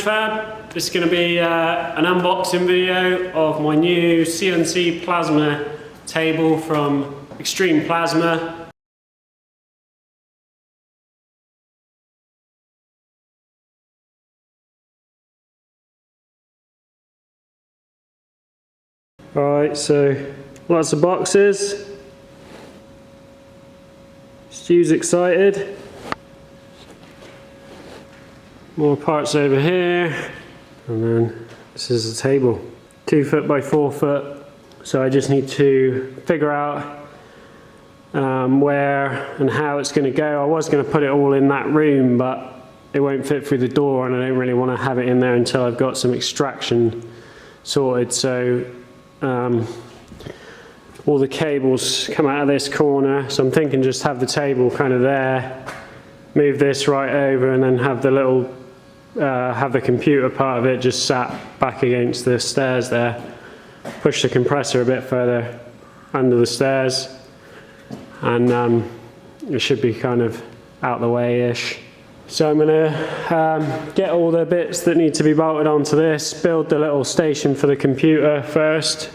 Urchfab. This is going to be an unboxing video of my new CNC plasma table from Xtreme Plasma. Alright, so lots of boxes. Stu's excited. More parts over here. And then this is the table. 2 foot by 4 foot. So I just need to figure out where and how it's going to go. I was going to put it all in that room, but it won't fit through the door and I don't really want to have it in there until I've got some extraction sorted. So all the cables come out of this corner, so I'm thinking just have the table kind of there, move this right over, and then have the little have the computer part of it just sat back against the stairs there. Push the compressor a bit further under the stairs, and it should be kind of out the way-ish. So I'm going to get all the bits that need to be bolted onto this, build the little station for the computer first.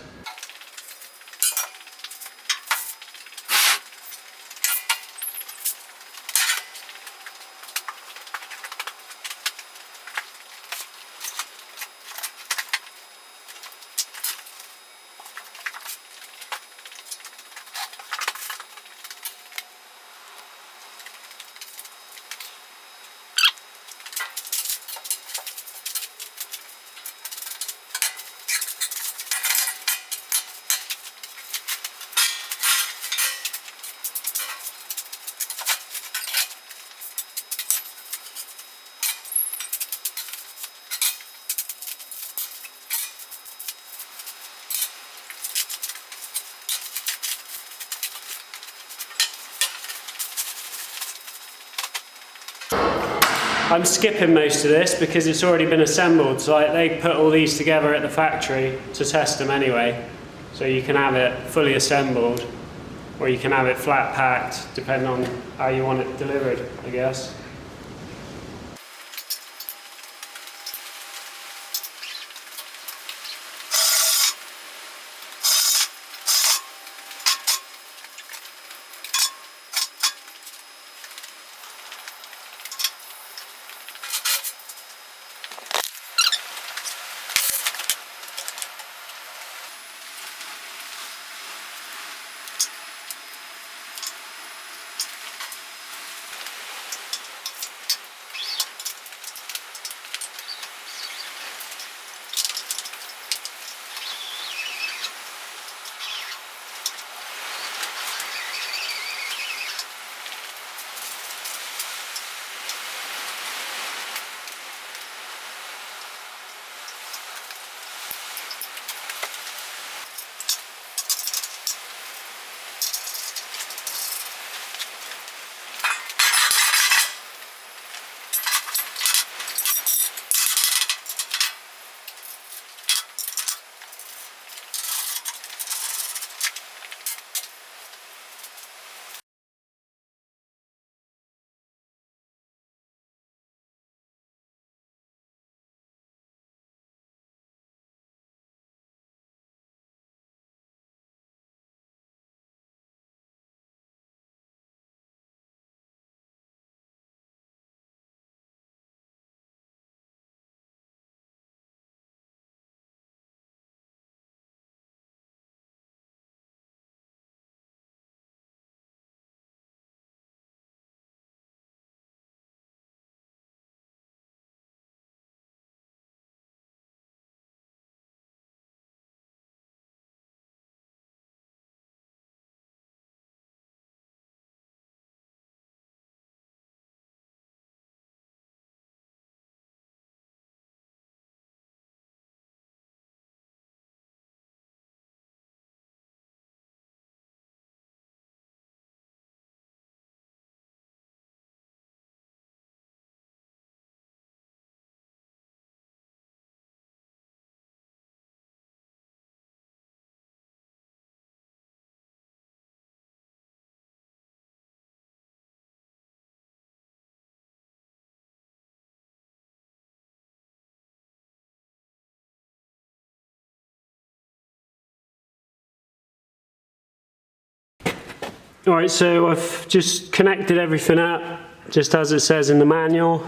I'm skipping most of this because it's already been assembled, so they put all these together at the factory to test them anyway. So you can have it fully assembled or you can have it flat packed, depending on how you want it delivered, I guess. Alright, so I've just connected everything up, just as it says in the manual.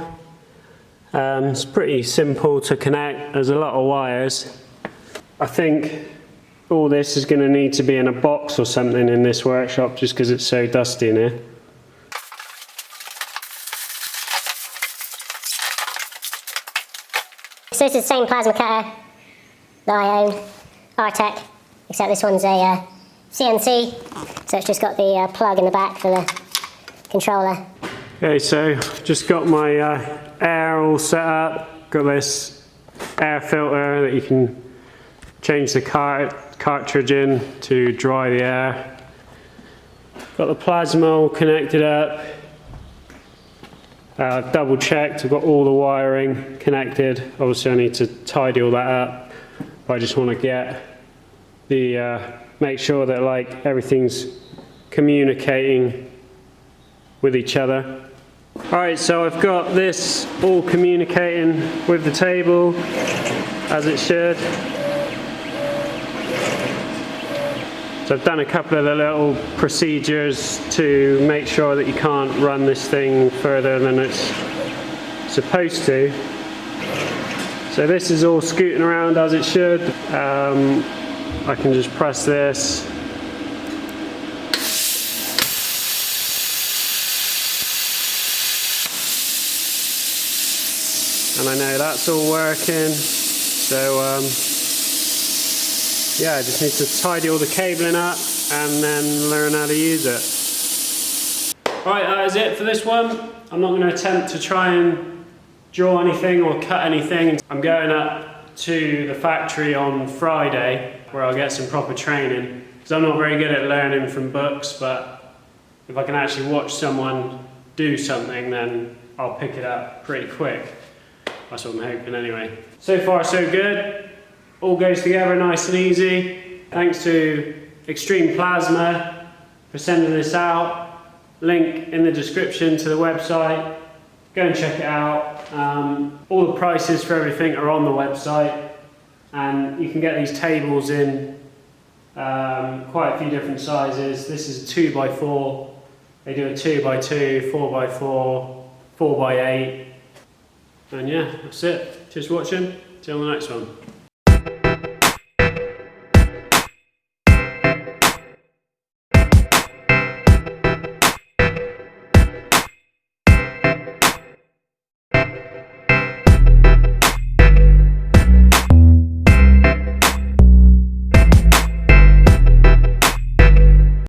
It's pretty simple to connect, there's a lot of wires. I think all this is going to need to be in a box or something in this workshop just because it's so dusty in here. So this is the same plasma cutter that I own, Artec, except this one's a CNC, so it's just got the plug in the back for the controller. Okay, so just got my air all set up, got this air filter that you can change the cartridge in to dry the air. Got the plasma all connected up. I've double checked, I've got all the wiring connected. Obviously I need to tidy all that up, but I just want to get the, make sure that like everything's communicating with each other. Alright, so I've got this all communicating with the table as it should. So I've done a couple of the little procedures to make sure that you can't run this thing further than it's supposed to. So this is all scooting around as it should. I can just press this. And I know that's all working. So yeah, I just need to tidy all the cabling up and then learn how to use it. Alright, that is it for this one. I'm not going to attempt to try and draw anything or cut anything. I'm going up to the factory on Friday where I'll get some proper training, because I'm not very good at learning from books, but if I can actually watch someone do something, then I'll pick it up pretty quick. That's what I'm hoping anyway. So far so good. All goes together nice and easy. Thanks to Xtreme Plasma for sending this out. Link in the description to the website. Go and check it out. All the prices for everything are on the website, and you can get these tables in quite a few different sizes. This is a 2x4. They do a 2x2, 4x4, 4x8. And yeah, that's it. Cheers for watching. See you on the next one.